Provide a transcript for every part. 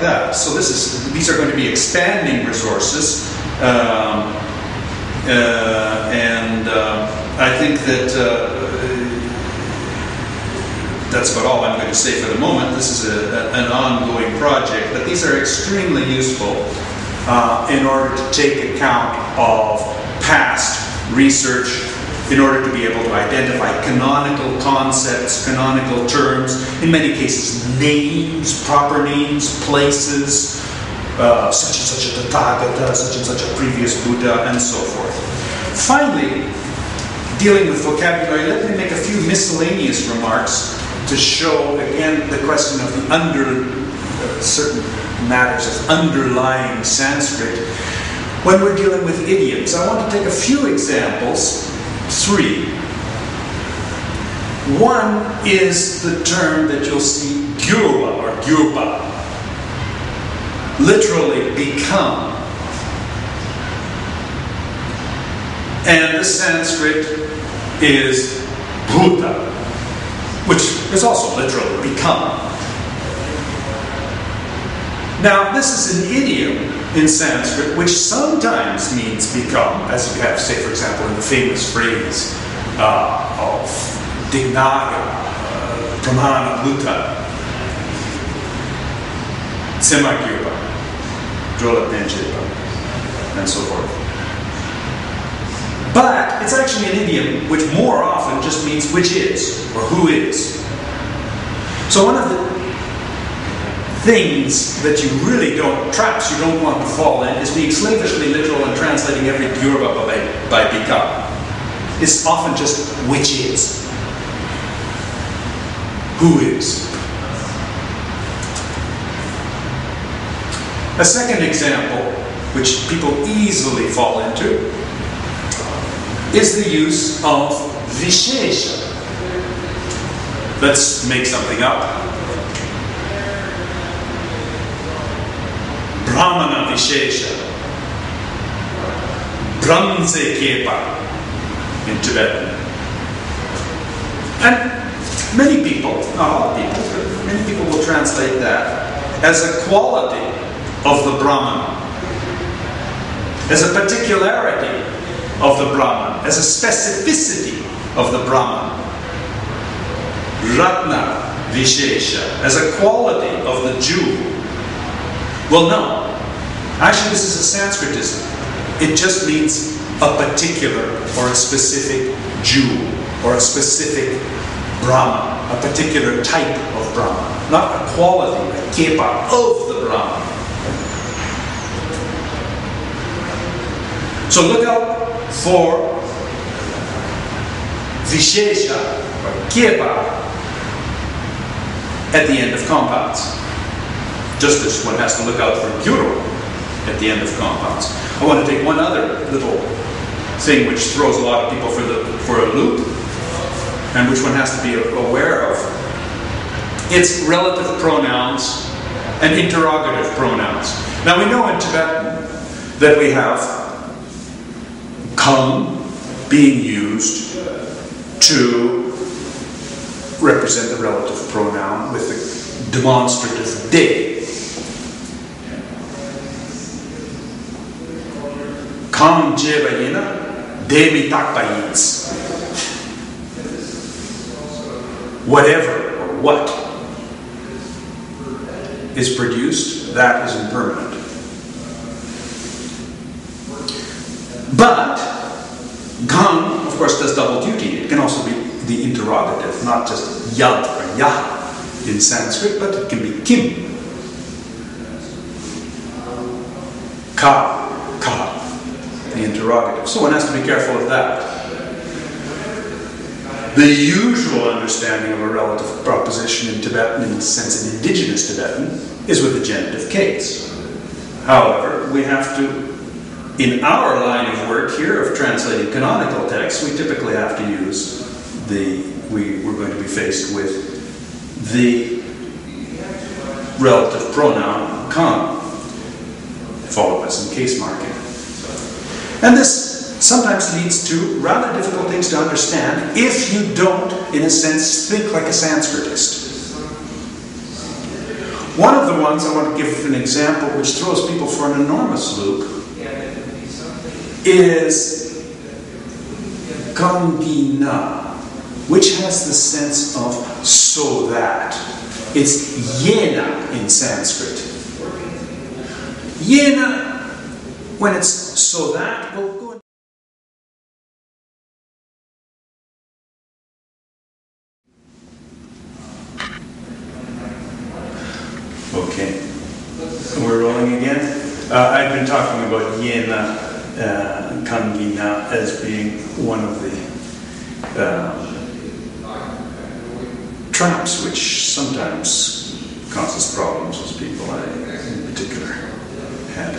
that. So these are going to be expanding resources, and I think that that's about all I'm going to say for the moment. This is an ongoing project, but these are extremely useful in order to take account of past research, in order to be able to identify canonical concepts, canonical terms, in many cases names, proper names, places, such and such a Tathagata, such and such a previous Buddha, and so forth. Finally, dealing with vocabulary, let me make a few miscellaneous remarks to show, again, the question of the certain matters of underlying Sanskrit. When we're dealing with idioms, I want to take a few examples. 3. One is the term that you'll see, gyurva or gyurpa, literally become. And the Sanskrit is bhuta, which is also literally become. Now, this is an idiom in Sanskrit which sometimes means become, as you have, say, for example, in the famous phrase of dignaga, pramana luta, semagyurpa, drola, and so forth. But it's actually an idiom which more often just means which is, or who is. So one of the things that you really traps you don't want to fall in, is being slavishly literal and translating every gyurva by become. It's often just which is. Who is. A second example, which people easily fall into, is the use of vishesha. Let's make something up. Brahmana vishesha. Bramse kepa in Tibetan. And many people, not all people, but many people will translate that as a quality of the Brahman, as a particularity of the Brahman, as a specificity of the Brahman. Ratna vishesha, as a quality of the Jew. Well, no. Actually, this is a Sanskritism. It just means a particular or a specific Jew or a specific Brahman, a particular type of Brahman, not a quality, a kepa of the Brahman. So look out for vishesha or kepa at the end of compounds. Just as one has to look out for gyurva at the end of compounds. I want to take one other little thing which throws a lot of people for a loop, and which one has to be aware of. It's relative pronouns and interrogative pronouns. Now we know in Tibetan that we have kang being used to represent the relative pronoun with the demonstrative de. Kam jevayina demi takpayits. Whatever or what is produced, that is impermanent. But gang, of course, does double duty. It can also be the interrogative, not just yad or yah in Sanskrit, but it can be kim. Ka, the interrogative. So one has to be careful of that. The usual understanding of a relative proposition in Tibetan, in the sense of indigenous Tibetan, is with the genitive case. However, we have to, in our line of work here of translating canonical texts, we typically have to use we're going to be faced with the relative pronoun kan, followed by some case marking. And this sometimes leads to rather difficult things to understand if you don't, in a sense, think like a Sanskritist. One of the ones I want to give an example which throws people for an enormous loop is kangina, which has the sense of so that. It's yena in Sanskrit. Yena, when it's so that, will go. Okay, we're rolling again. I've been talking about yena, kangina, as being one of the traps which sometimes causes problems with people. I, in particular, had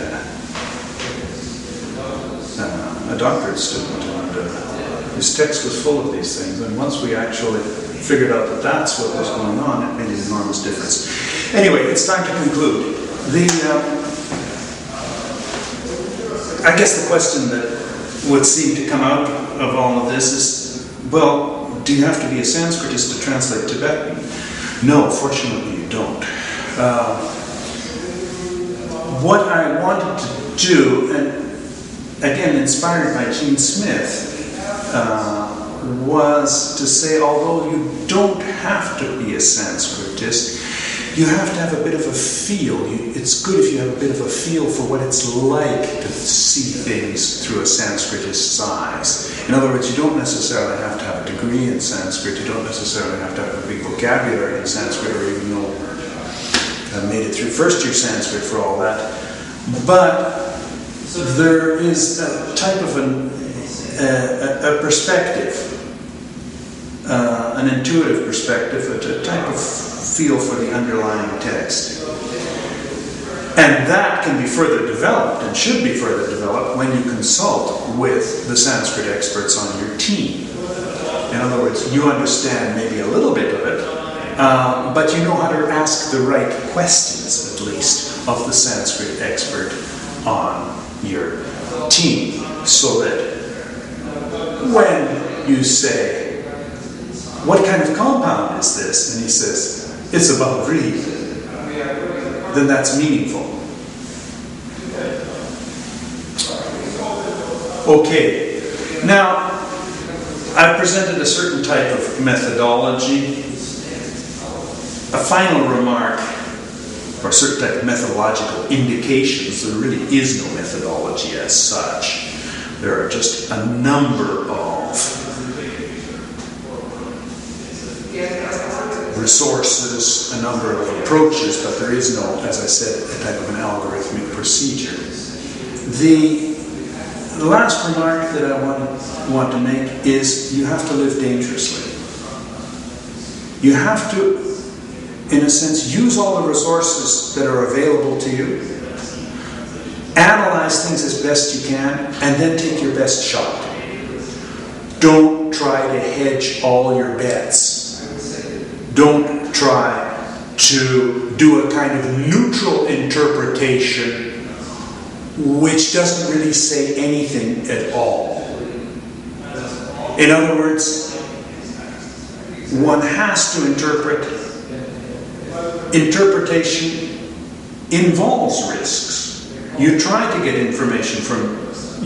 a doctorate student, and his text was full of these things. And once we actually figured out that that's what was going on, it made an enormous difference. Anyway, it's time to conclude. I guess the question that would seem to come out of all of this is, well, do you have to be a Sanskritist to translate Tibetan? No, fortunately you don't. What I wanted to do, and again inspired by Gene Smith, was to say, although you don't have to be a Sanskritist, you have to have a bit of a feel. It's good if you have a bit of a feel for what it's like to see things through a Sanskritist's eyes. In other words, you don't necessarily have to have a degree in Sanskrit, you don't necessarily have to have a big vocabulary in Sanskrit, or even know made it through first year Sanskrit for all that. But there is a type of a perspective, an intuitive perspective, a type of feel for the underlying text. And that can be further developed, and should be further developed, when you consult with the Sanskrit experts on your team. In other words, you understand maybe a little bit of it, but you know how to ask the right questions, at least, of the Sanskrit expert on your team, so that when you say, what kind of compound is this? And he says, it's a Bahri, then that's meaningful. Okay, now I've presented a certain type of methodology. A final remark, or a certain type of methodological indications. There really is no methodology as such. There are just a number of resources, a number of approaches, but there is no, as I said, a type of an algorithmic procedure. The last remark that I want to make is you have to live dangerously. You have to, in a sense, use all the resources that are available to you, analyze things as best you can, and then take your best shot. Don't try to hedge all your bets. Don't try to do a kind of neutral interpretation which doesn't really say anything at all. In other words, one has to interpret. Interpretation involves risks. You try to get information from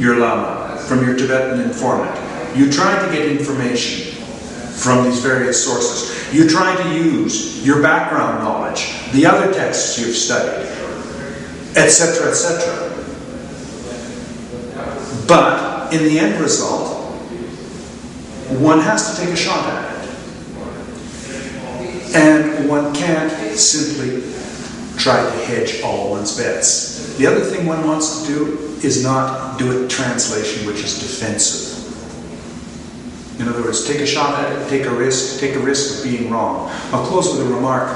your Lama, from your Tibetan informant. You try to get information from these various sources. You try to use your background knowledge, the other texts you've studied, etc., etc. But in the end result, one has to take a shot at it. And one can't simply try to hedge all one's bets. The other thing one wants to do is not do a translation which is defensive. In other words, take a shot at it, take a risk of being wrong. I'll close with a remark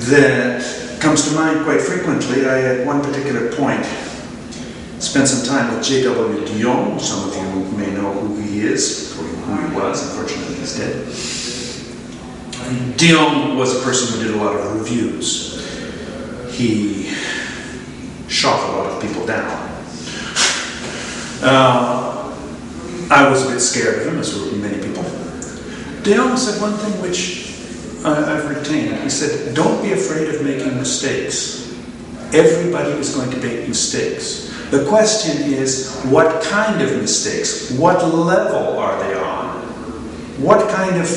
that comes to mind quite frequently. I, at one particular point, spent some time with J.W. Dion. Some of you may know who he is, or who he was. Unfortunately, he's dead. Dion was a person who did a lot of reviews. He shot a lot of people down. I was a bit scared of him, as were many people. Dion said one thing which I've retained. He said, don't be afraid of making mistakes. Everybody is going to make mistakes. The question is, what kind of mistakes? What level are they on? What kind of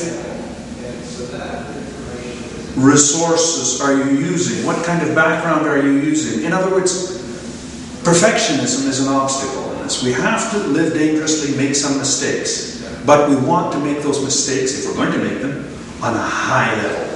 resources are you using? What kind of background are you using? In other words, perfectionism is an obstacle in this. We have to live dangerously, make some mistakes. But we want to make those mistakes, if we're going to make them, on a high level.